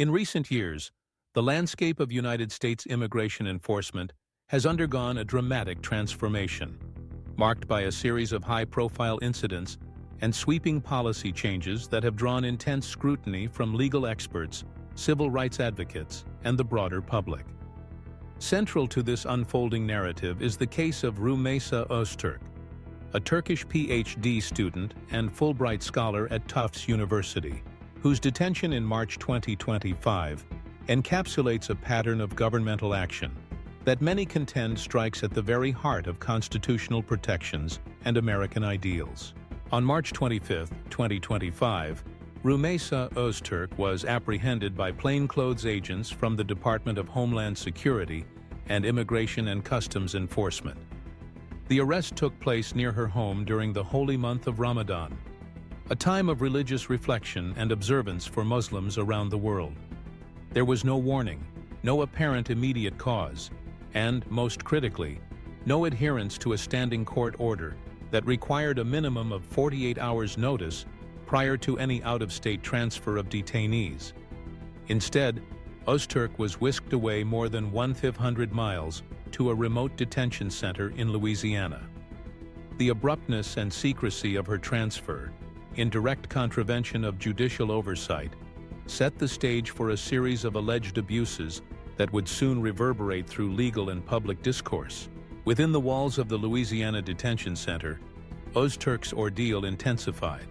In recent years, the landscape of United States immigration enforcement has undergone a dramatic transformation, marked by a series of high-profile incidents and sweeping policy changes that have drawn intense scrutiny from legal experts, civil rights advocates, and the broader public. Central to this unfolding narrative is the case of Rümeysa Öztürk, a Turkish PhD student and Fulbright scholar at Tufts University, whose detention in March 2025 encapsulates a pattern of governmental action that many contend strikes at the very heart of constitutional protections and American ideals. On March 25, 2025, Rümeysa Öztürk was apprehended by plainclothes agents from the Department of Homeland Security and Immigration and Customs Enforcement. The arrest took place near her home during the holy month of Ramadan, a time of religious reflection and observance for Muslims around the world. There was no warning, no apparent immediate cause, and, most critically, no adherence to a standing court order that required a minimum of 48 hours' notice prior to any out-of-state transfer of detainees. Instead, Öztürk was whisked away more than 1,500 miles to a remote detention center in Louisiana. The abruptness and secrecy of her transfer, in direct contravention of judicial oversight, set the stage for a series of alleged abuses that would soon reverberate through legal and public discourse. Within the walls of the Louisiana Detention Center, Öztürk's ordeal intensified.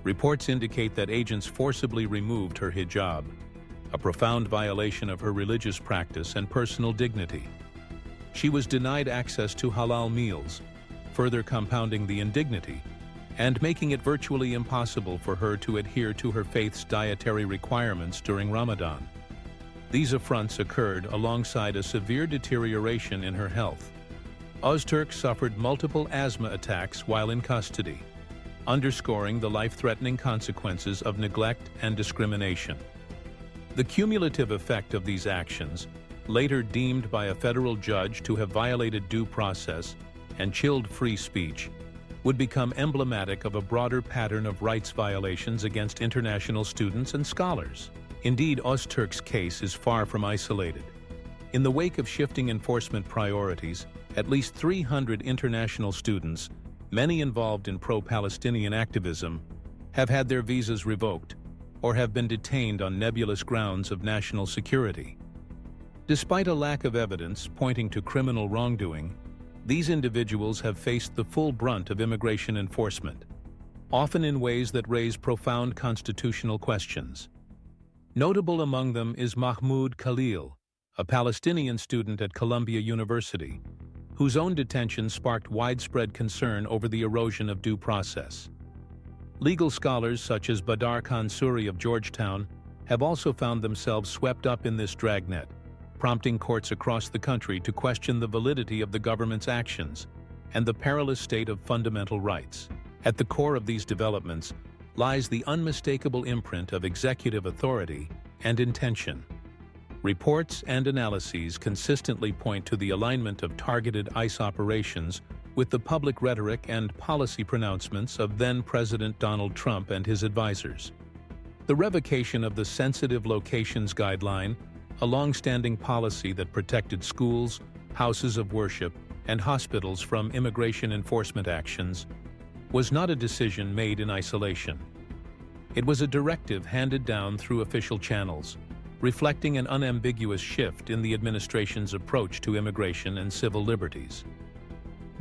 Reports indicate that agents forcibly removed her hijab, a profound violation of her religious practice and personal dignity. She was denied access to halal meals, further compounding the indignity and making it virtually impossible for her to adhere to her faith's dietary requirements during Ramadan. These affronts occurred alongside a severe deterioration in her health. Öztürk suffered multiple asthma attacks while in custody, underscoring the life-threatening consequences of neglect and discrimination. The cumulative effect of these actions, later deemed by a federal judge to have violated due process and chilled free speech, would become emblematic of a broader pattern of rights violations against international students and scholars. Indeed, Öztürk's case is far from isolated. In the wake of shifting enforcement priorities, at least 300 international students, many involved in pro-Palestinian activism, have had their visas revoked or have been detained on nebulous grounds of national security. Despite a lack of evidence pointing to criminal wrongdoing, these individuals have faced the full brunt of immigration enforcement, often in ways that raise profound constitutional questions. Notable among them is Mahmoud Khalil, a Palestinian student at Columbia University, whose own detention sparked widespread concern over the erosion of due process. Legal scholars such as Badar Khansuri of Georgetown have also found themselves swept up in this dragnet, prompting courts across the country to question the validity of the government's actions and the perilous state of fundamental rights. At the core of these developments lies the unmistakable imprint of executive authority and intention. Reports and analyses consistently point to the alignment of targeted ICE operations with the public rhetoric and policy pronouncements of then-President Donald Trump and his advisors. The revocation of the Sensitive Locations Guideline, a long-standing policy that protected schools, houses of worship, and hospitals from immigration enforcement actions, was not a decision made in isolation. It was a directive handed down through official channels, reflecting an unambiguous shift in the administration's approach to immigration and civil liberties.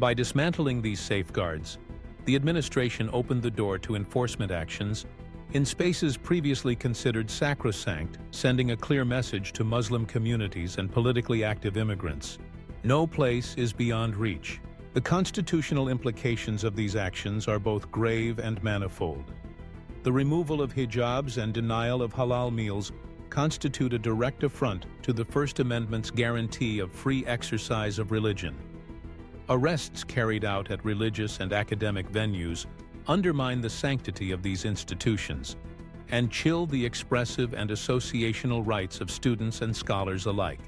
By dismantling these safeguards, the administration opened the door to enforcement actions in spaces previously considered sacrosanct, sending a clear message to Muslim communities and politically active immigrants. No place is beyond reach. The constitutional implications of these actions are both grave and manifold. The removal of hijabs and denial of halal meals constitute a direct affront to the First Amendment's guarantee of free exercise of religion. Arrests carried out at religious and academic venues undermine the sanctity of these institutions and chill the expressive and associational rights of students and scholars alike.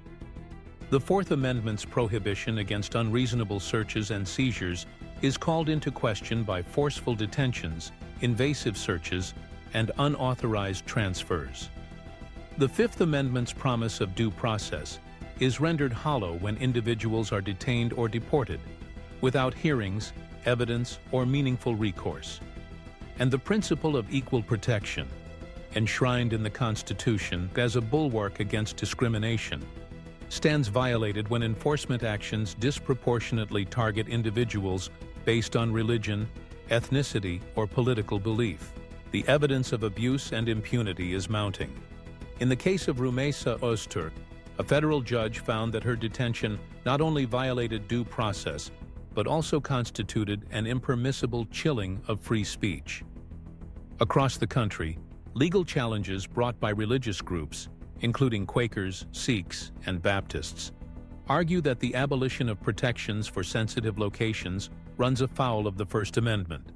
The Fourth Amendment's prohibition against unreasonable searches and seizures is called into question by forceful detentions, invasive searches, and unauthorized transfers. The Fifth Amendment's promise of due process is rendered hollow when individuals are detained or deported without hearings, evidence, or meaningful recourse. And the principle of equal protection, enshrined in the Constitution as a bulwark against discrimination, stands violated when enforcement actions disproportionately target individuals based on religion, ethnicity, or political belief. The evidence of abuse and impunity is mounting. In the case of Rümeysa Öztürk, a federal judge found that her detention not only violated due process, but also constituted an impermissible chilling of free speech. Across the country, legal challenges brought by religious groups, including Quakers, Sikhs, and Baptists, argue that the abolition of protections for sensitive locations runs afoul of the First Amendment.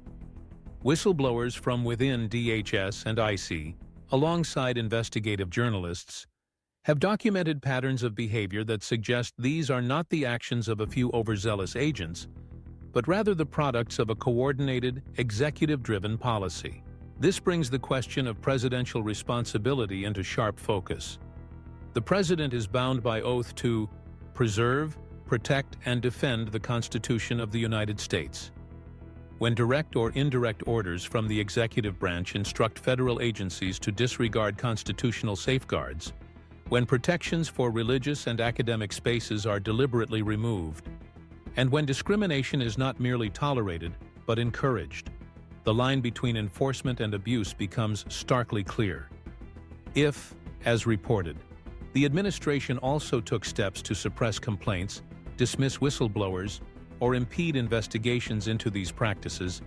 Whistleblowers from within DHS and IC, alongside investigative journalists, have documented patterns of behavior that suggest these are not the actions of a few overzealous agents, but rather the products of a coordinated, executive-driven policy. This brings the question of presidential responsibility into sharp focus. The president is bound by oath to preserve, protect, and defend the Constitution of the United States. When direct or indirect orders from the executive branch instruct federal agencies to disregard constitutional safeguards, when protections for religious and academic spaces are deliberately removed, and when discrimination is not merely tolerated but encouraged, the line between enforcement and abuse becomes starkly clear. If, as reported, the administration also took steps to suppress complaints, dismiss whistleblowers, or impede investigations into these practices,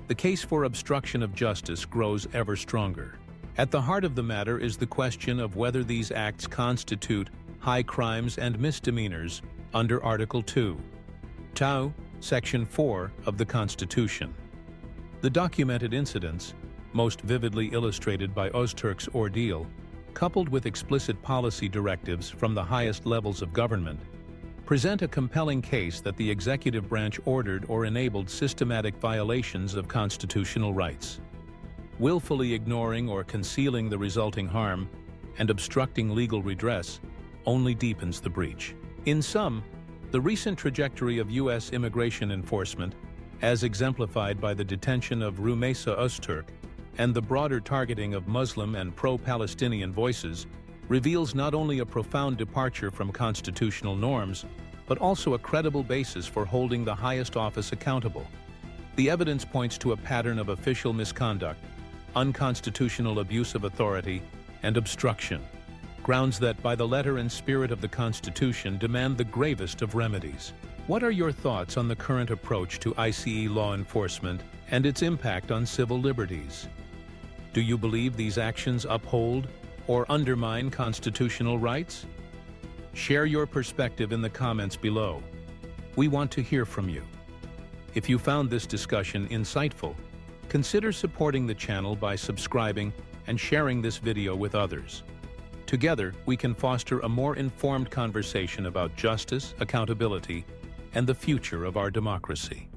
the case for obstruction of justice grows ever stronger. At the heart of the matter is the question of whether these acts constitute high crimes and misdemeanors under Article 2, Section 4 of the Constitution. The documented incidents, most vividly illustrated by Öztürk's ordeal, coupled with explicit policy directives from the highest levels of government, present a compelling case that the executive branch ordered or enabled systematic violations of constitutional rights. Willfully ignoring or concealing the resulting harm and obstructing legal redress only deepens the breach. In sum, the recent trajectory of U.S. immigration enforcement, as exemplified by the detention of Rümeysa Öztürk and the broader targeting of Muslim and pro-Palestinian voices, reveals not only a profound departure from constitutional norms, but also a credible basis for holding the highest office accountable. The evidence points to a pattern of official misconduct, unconstitutional abuse of authority, and obstruction, grounds that, by the letter and spirit of the Constitution, demand the gravest of remedies. What are your thoughts on the current approach to ICE law enforcement and its impact on civil liberties? Do you believe these actions uphold or undermine constitutional rights? Share your perspective in the comments below. We want to hear from you. If you found this discussion insightful, consider supporting the channel by subscribing and sharing this video with others. Together, we can foster a more informed conversation about justice, accountability, and the future of our democracy.